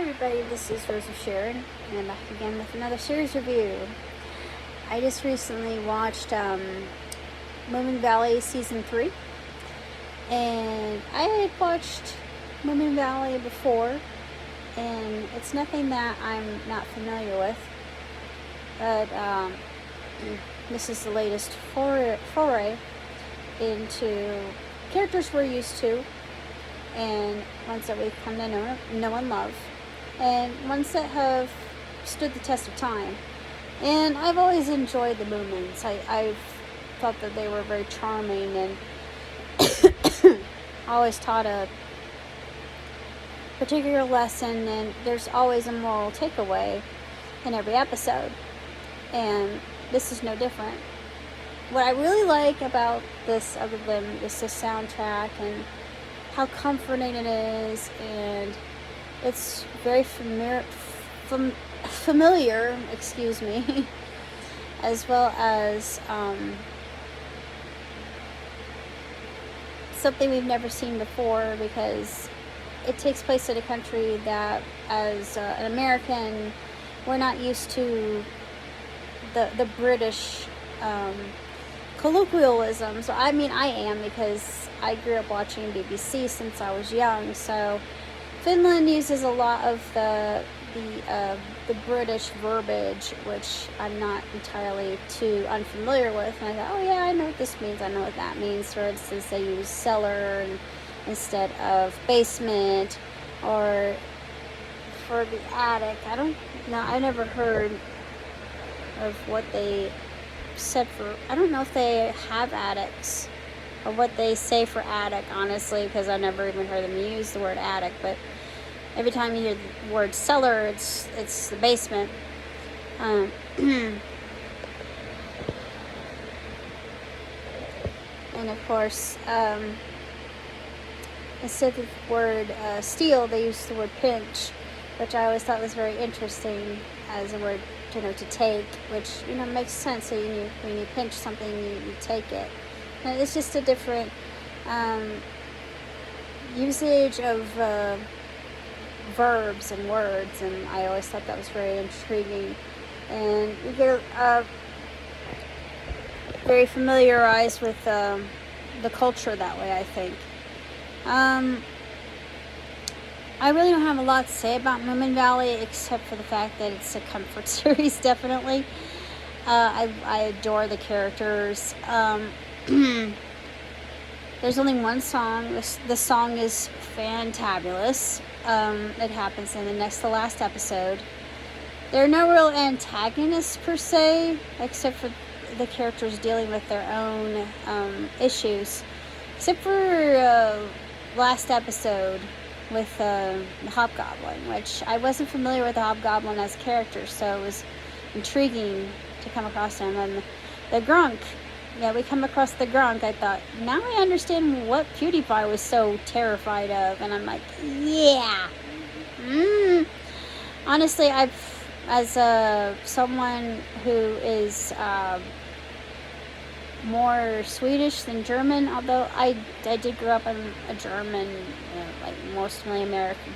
everybody, this is Rose of Sharon, and I'm back again with another series review. I just recently watched Moomin Valley Season 3, and I had watched Moomin Valley before, and it's nothing that I'm not familiar with, but this is the latest foray into characters we're used to, and ones that we've come to know and love, and ones that have stood the test of time. And I've always enjoyed the Moomins. I've thought that they were very charming, and always taught a particular lesson, and there's always a moral takeaway in every episode, and this is no different. What I really like about this, other than just the soundtrack and how comforting it is, and it's very familiar, as well as something we've never seen before, because it takes place in a country that, as an American, we're not used to the British colloquialisms. I mean, I am, because I grew up watching BBC since I was young, so Finland uses a lot of the British verbiage, which I'm not entirely too unfamiliar with, and I thought, oh yeah, I know what this means, I know what that means. For instance, they use cellar instead of basement, or for the attic, I never heard of what they said for, I don't know if they have attics or what they say for attic, honestly, because I never even heard them use the word attic. But every time you hear the word cellar, it's the basement. And of course, instead of the word steal, they use the word pinch, which I always thought was very interesting as a word to take, which makes sense. So when you pinch something, you take it. And it's just a different usage of verbs and words, and I always thought that was very intriguing. And you get very familiarized with the culture that way, I think. I really don't have a lot to say about Moomin Valley, except for the fact that it's a comfort series, definitely. I adore the characters. There's only one song. The song is fantabulous. It happens in the next to last episode. There are no real antagonists per se, except for the characters dealing with their own issues. Except for last episode with the Hobgoblin, which I wasn't familiar with the Hobgoblin as a character, so it was intriguing to come across him. And the Grunk, we come across the Grunk. I thought, now I understand what PewDiePie was so terrified of, and I'm like, yeah. Honestly, as someone who is more Swedish than German, although I did grow up in a German, like mostly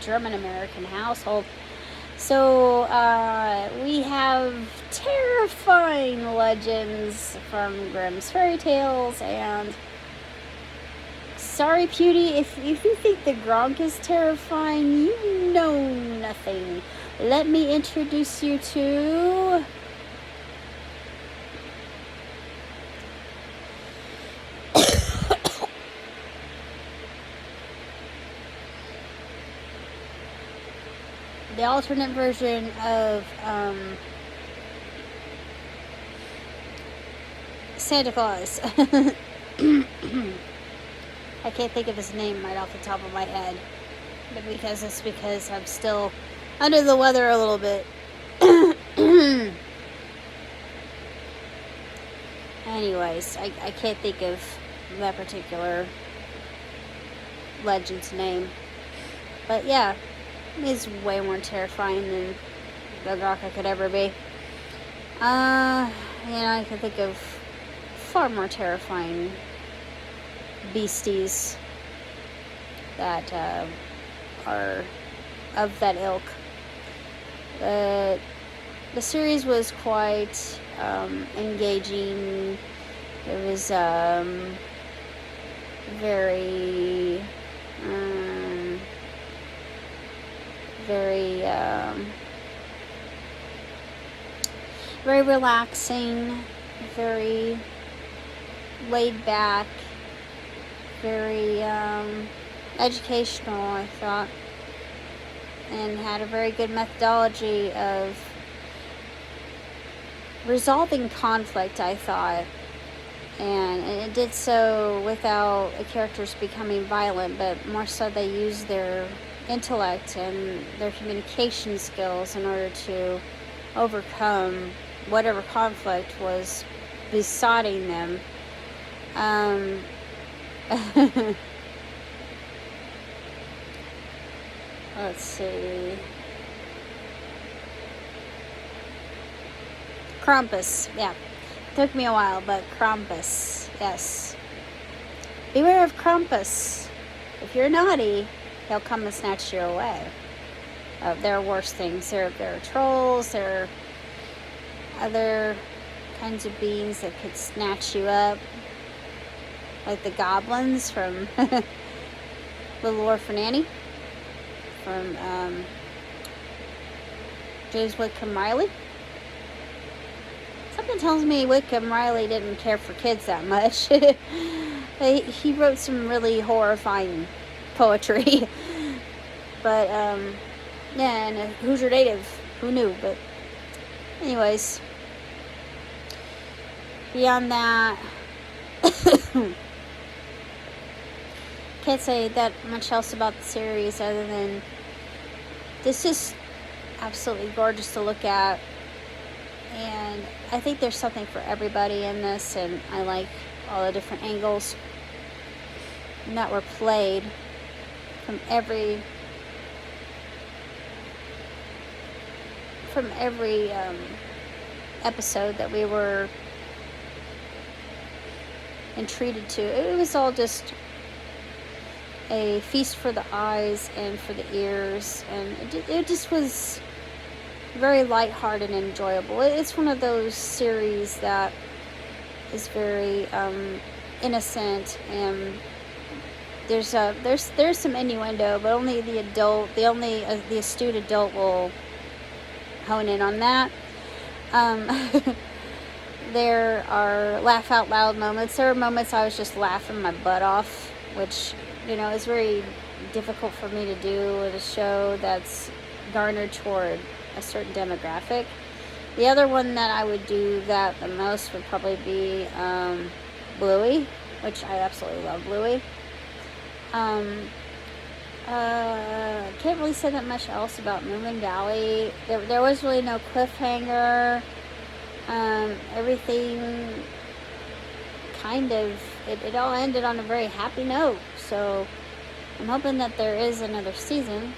German-American household. So we have terrifying legends from Grimm's fairy tales, and sorry, Pewdie, if you think the Gronk is terrifying, you know nothing. Let me introduce you to the alternate version of Santa Claus. I can't think of his name right off the top of my head, but because I'm still under the weather a little bit. Anyways, I can't think of that particular legend's name, but yeah, is way more terrifying than the Gaka could ever be. I can think of far more terrifying beasties that are of that ilk. But the series was quite engaging. It was very, very, very relaxing, very laid back, very educational, I thought, and had a very good methodology of resolving conflict, I thought. And it did so without the characters becoming violent, but more so they used their intellect and their communication skills in order to overcome whatever conflict was besotting them. Let's see. Krampus, yeah. Took me a while, but Krampus, yes. Beware of Krampus. If you're naughty, he'll come and snatch you away. There are worse things. There are trolls, there are other kinds of beings that could snatch you up. Like the goblins from Little Orphan Annie. From James Whitcomb Riley. Something tells me Whitcomb Riley didn't care for kids that much. He wrote some really horrifying poetry. But, yeah, and a Hoosier native. Who knew? But, anyways. Beyond that, can't say that much else about the series other than this is absolutely gorgeous to look at. And I think there's something for everybody in this, and I like all the different angles that were played from every episode that we were entreated to. It was all just a feast for the eyes and for the ears, and it just was very lighthearted and enjoyable. It's one of those series that is very innocent, and there's some innuendo, but only the astute adult will hone in on that. There are laugh out loud moments. There are moments I was just laughing my butt off, which is very difficult for me to do with a show that's garnered toward a certain demographic. The other one that I would do that the most would probably be Bluey, which I absolutely love Bluey. Can't really say that much else about Moomin Valley. There was really no cliffhanger. Everything kind of, it all ended on a very happy note. So I'm hoping that there is another season.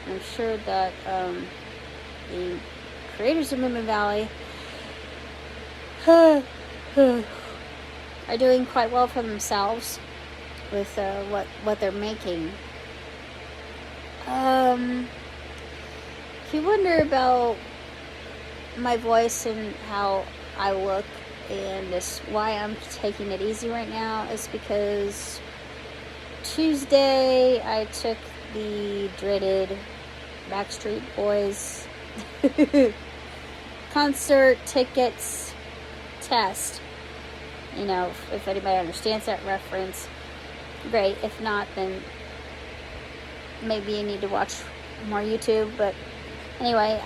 I'm sure that the creators of Moomin Valley are doing quite well for themselves with what they're making. If you wonder about my voice and how I look and just why I'm taking it easy right now, is because Tuesday I took the dreaded Backstreet Boys concert tickets test. If anybody understands that reference, great. If not, then maybe you need to watch more YouTube. But anyway,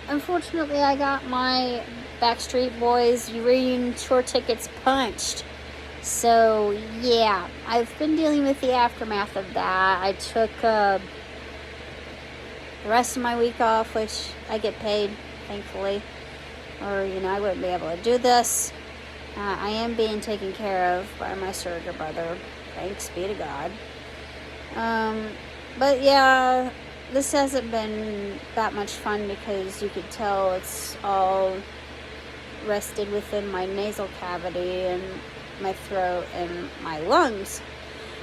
unfortunately I got my Backstreet Boys reunion tour tickets punched. So yeah, I've been dealing with the aftermath of that. I took the rest of my week off, which I get paid, thankfully, or I wouldn't be able to do this. I am being taken care of by my surrogate brother, thanks be to God. But yeah, this hasn't been that much fun because you could tell it's all rested within my nasal cavity and my throat and my lungs.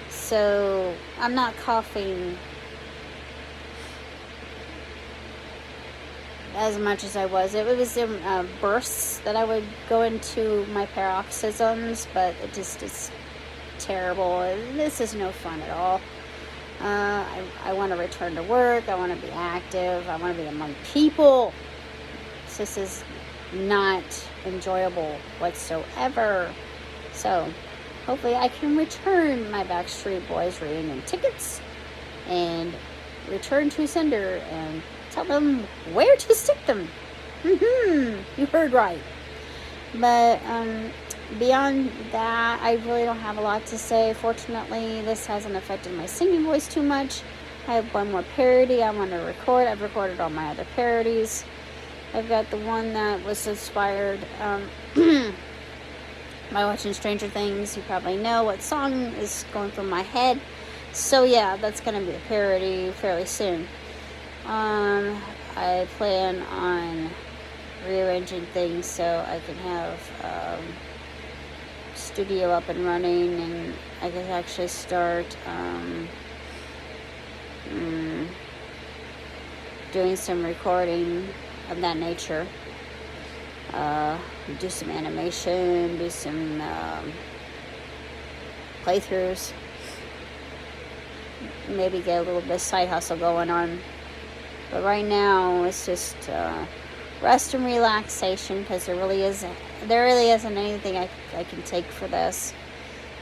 So I'm not coughing as much as I was. It was in bursts that I would go into my paroxysms, but it just is terrible. This is no fun at all. I want to return to work. I want to be active. I want to be among people. This is not enjoyable whatsoever. So hopefully I can return my Backstreet Boys reunion tickets and return to sender and tell them where to stick them. You heard right. But beyond that, I really don't have a lot to say. Fortunately, this hasn't affected my singing voice too much. I have one more parody I want to record. I've recorded all my other parodies. I've got the one that was inspired by watching Stranger Things. You probably know what song is going through my head. So yeah, that's going to be a parody fairly soon. I plan on rearranging things so I can have studio up and running, and I can actually start doing some recording of that nature. Do some animation, do some playthroughs, maybe get a little bit of side hustle going on. But right now it's just rest and relaxation, because there really isn't anything I can take for this.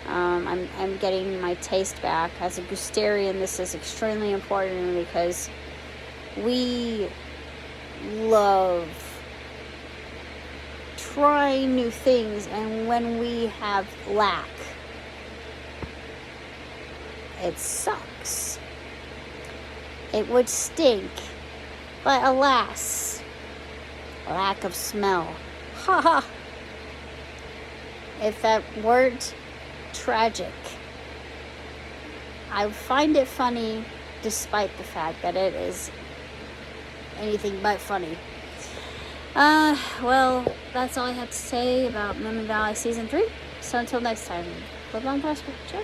I'm getting my taste back. As a Gustarian, this is extremely important because we love trying new things, and when we have lack, it sucks. It would stink, but alas, lack of smell. Haha. If that weren't tragic, I find it funny despite the fact that it is anything but funny. Well, that's all I have to say about Moomin Valley Season 3. So until next time, live long, prosper. Ciao,